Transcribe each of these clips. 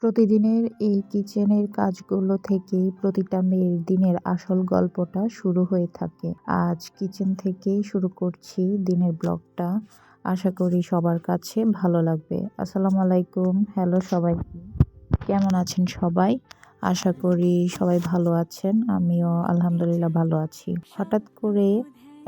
প্রতিদিনের এই কিচেনের কাজগুলো থেকেই প্রতিটা মেয়ের দিনের আসল গল্পটা শুরু হয়ে থাকে। আজ কিচেন থেকেই শুরু করছি দিনের ব্লগটা। আশা করি সবার কাছে ভালো লাগবে। আসসালামু আলাইকুম, হ্যালো সবাইকে, কেমন আছেন সবাই? আশা করি সবাই ভালো আছেন। আমিও আলহামদুলিল্লাহ ভালো আছি। হঠাৎ করে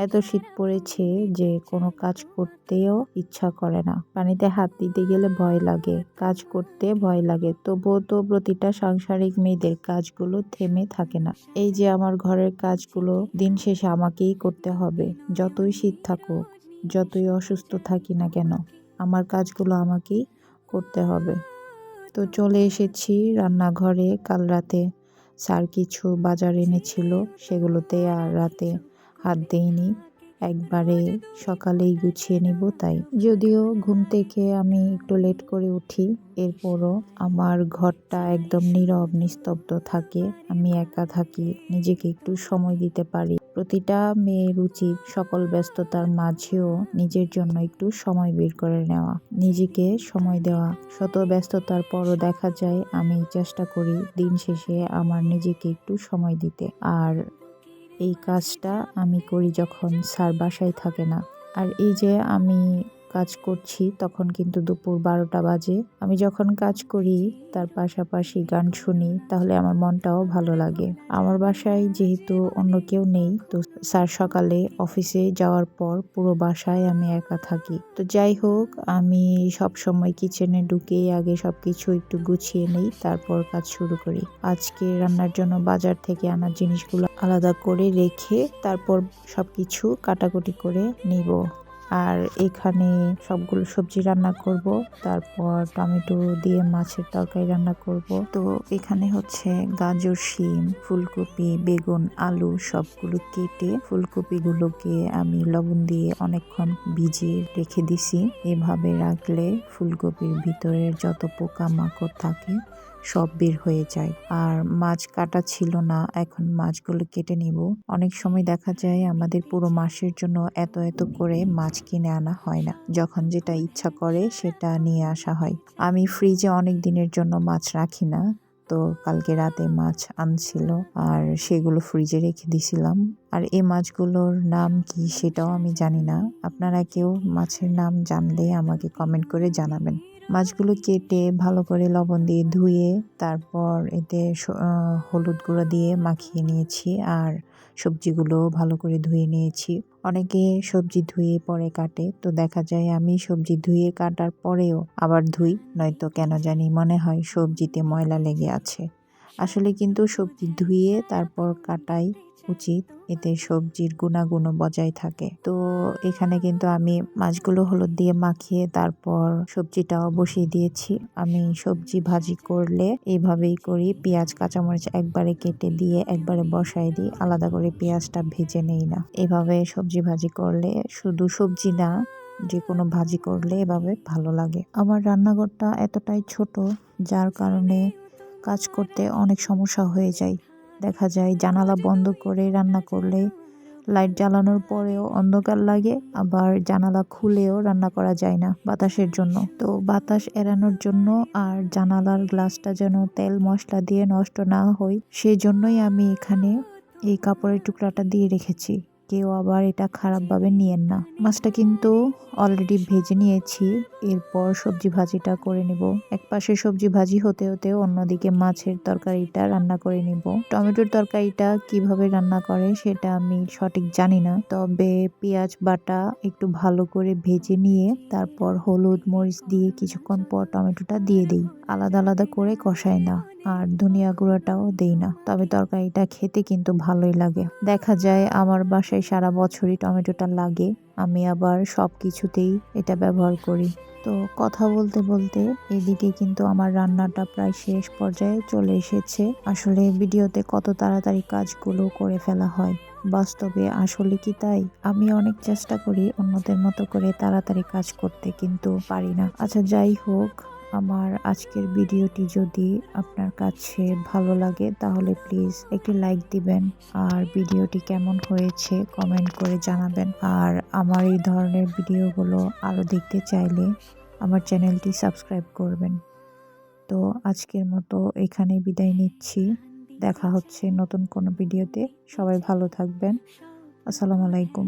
এত শীত পড়েছে যে কোনো কাজ করতেও ইচ্ছা করে না। পানিতে হাত দিতে গেলে ভয় লাগে, কাজ করতে ভয় লাগে। তবুও তো প্রতিটা সাংসারিক মেয়েদের কাজগুলো থেমে থাকে না। এই যে আমার ঘরের কাজগুলো দিন শেষে আমাকেই করতে হবে। যতই শীত থাকুক, যতই অসুস্থ থাকি না কেন, আমার কাজগুলো আমাকেই করতে হবে। তো চলে এসেছি রান্নাঘরে। কাল রাতে স্যার কিছু বাজার এনেছিল, সেগুলোতে আর রাতে হাত দেইনি, একবারে সকালেই গুছিয়ে নিব তাই। যদিও ঘুম থেকে আমি একটু লেট করে উঠি, এরপরও আমার ঘরটা একদম নীরব নিস্তব্ধ থাকে। আমি একা থাকি, নিজেকে একটু সময় দিতে পারি। প্রতিটা মেয়ের উচিত সকল ব্যস্ততার মাঝেও নিজের জন্য একটু সময় বের করে নেওয়া, নিজেকে সময় দেওয়া। শত ব্যস্ততার পরও দেখা যায় আমি চেষ্টা করি দিন শেষে আমার নিজেকে একটু সময় দিতে। আর এই কাজটা আমি করি যখন স্যার বাসায় থাকে না। আর এই যে আমি কাজ করছি তখন কিন্তু দুপুর 12টা বাজে। আমি যখন কাজ করি তার পাশাপাশি গান শুনি, তাহলে আমার মনটাও ভালো লাগে। আমার বাসায় যেহেতু অন্য কেউ নেই, তো স্যার সকালে অফিসে যাওয়ার পর পুরো বাসায় আমি একা থাকি। তো যাই হোক, আমি সব সময় কিচেনে ঢুকেই আগে সবকিছু একটু গুছিয়ে নেই, তারপর কাজ শুরু করি। আজকে রান্নার জন্য বাজার থেকে আনা জিনিসগুলো আলাদা করে রেখে তারপর সবকিছু কাটাকুটি করে নিব। আর এখানে সবগুলো সবজি রান্না করব, তারপর টমেটো দিয়ে মাছের তরকারি রান্না করব। তো এখানে হচ্ছে গাজর, শিম, ফুলকপি, বেগুন, আলু সবগুলো কেটে ফুলকপিগুলোকে আমি লবণ দিয়ে অনেকক্ষণ ভিজিয়ে রেখে দিছি। এভাবে রাখলে ফুলকপির ভিতরের যত পোকামাকড় থাকে সব বের হয়ে যায়। আর মাছ কাটা ছিল না, এখন মাছগুলো কেটে নিব। অনেক সময় দেখা যায় আমাদের পুরো মাসের জন্য এত এত করে মাছ কিনে আনা হয় না, যখন যেটা ইচ্ছা করে সেটা নিয়ে আসা হয়। আমি ফ্রিজে অনেক দিনের জন্য মাছ রাখি না, তো কালকে রাতে মাছ আনছিল আর সেগুলো ফ্রিজে রেখে দিছিলাম। আর এই মাছগুলোর নাম কি সেটাও আমি জানি না। আপনারা কেউ মাছের নাম জানলে আমাকে কমেন্ট করে জানাবেন। মাছগুলো কেটে ভালো করে লবণ দিয়ে ধুয়ে তারপর এতে হলুদ গুঁড়ো দিয়ে মাখিয়ে নিয়েছি। আর সবজিগুলো ভালো করে ধুয়ে নিয়েছি। অনেকে সবজি ধুয়ে পরে কাটে, তো দেখা যায় আমি সবজি ধুয়ে কাটার পরেও আবার ধুই, নয়তো কেন জানি মনে হয় সবজিতে ময়লা লেগে আছে। আসলে কিন্তু সবজি ধুয়ে তারপর কাটাই উচিত, এতে সবজির গুণাগুণও বজায় থাকে। তো এখানে কিন্তু আমি মাছগুলো হলুদ দিয়ে মাখিয়ে তারপর সবজিটাও বসিয়ে দিয়েছি। আমি সবজি ভাজি করলে এইভাবেই করি, পেঁয়াজ কাঁচামরিচ একবারে কেটে দিয়ে একবারে বসাই দিই, আলাদা করে পেঁয়াজটা ভেজে নেই না। এভাবে সবজি ভাজি করলে, শুধু সবজি না যে কোনো ভাজি করলে এভাবে ভালো লাগে। আমার রান্নাঘরটা এতটাই ছোট, যার কারণে কাজ করতে অনেক সমস্যা হয়ে যায়। দেখা যায় জানালা বন্ধ করে রান্না করলে লাইট জ্বালানোর পরেও অন্ধকার লাগে, আবার জানালা খুলেও রান্না করা যায় না বাতাসের জন্য। তো বাতাস এড়ানোর জন্য আর জানালার গ্লাসটা যেন তেল মশলা দিয়ে নষ্ট না হয়, সেই জন্যই আমি এখানে এই কাপড়ের টুকরাটা দিয়ে রেখেছি। কেউ আবার এটা খারাপভাবে নিয়েন না। মাছটা কিন্তু অলরেডি ভেজে নিয়েছি, এরপর সবজি ভাজিটা করে নিব। এক পাশে সবজি ভাজি হতে হতে অন্যদিকে মাছের তরকারিটা রান্না করে নিব। টমেটোর তরকারিটা কিভাবে রান্না করে সেটা আমি সঠিক জানি না, তবে পেঁয়াজ বাটা একটু ভালো করে ভেজে নিয়ে তারপর হলুদ মরিচ দিয়ে কিছুক্ষণ পর টমেটোটা দিয়ে দিই। আলাদা আলাদা করে কষাই না, আর ধনিয়া গুঁড়াটাও দেই না, তবে তরকারিটা খেতে কিন্তু ভালোই লাগে। দেখা যায় আমার বাসায় সারা বছরই টমেটোটা লাগে, আমি আবার সব কিছুতেই এটা ব্যবহার করি। তো কথা বলতে বলতে এদিকে কিন্তু আমার রান্নাটা প্রায় শেষ পর্যায়ে চলে এসেছে। আসলে ভিডিওতে কত তাড়াতাড়ি কাজগুলো করে ফেলা হয়, বাস্তবে আসলে কি তাই? আমি অনেক চেষ্টা করি অন্যদের মতো করে তাড়াতাড়ি কাজ করতে, কিন্তু পারি না। আচ্ছা যাই হোক, আমার আজকের ভিডিওটি যদি আপনার কাছে ভালো লাগে তাহলে প্লিজ একটি লাইক দিবেন, আর ভিডিওটি কেমন হয়েছে কমেন্ট করে জানাবেন। আর আমার এই ধরনের ভিডিওগুলো আরও দেখতে চাইলে আমার চ্যানেলটি সাবস্ক্রাইব করবেন। তো আজকের মতো এখানেই বিদায় নিচ্ছি। দেখা হচ্ছে নতুন কোনো ভিডিওতে। সবাই ভালো থাকবেন। আসসালামু আলাইকুম।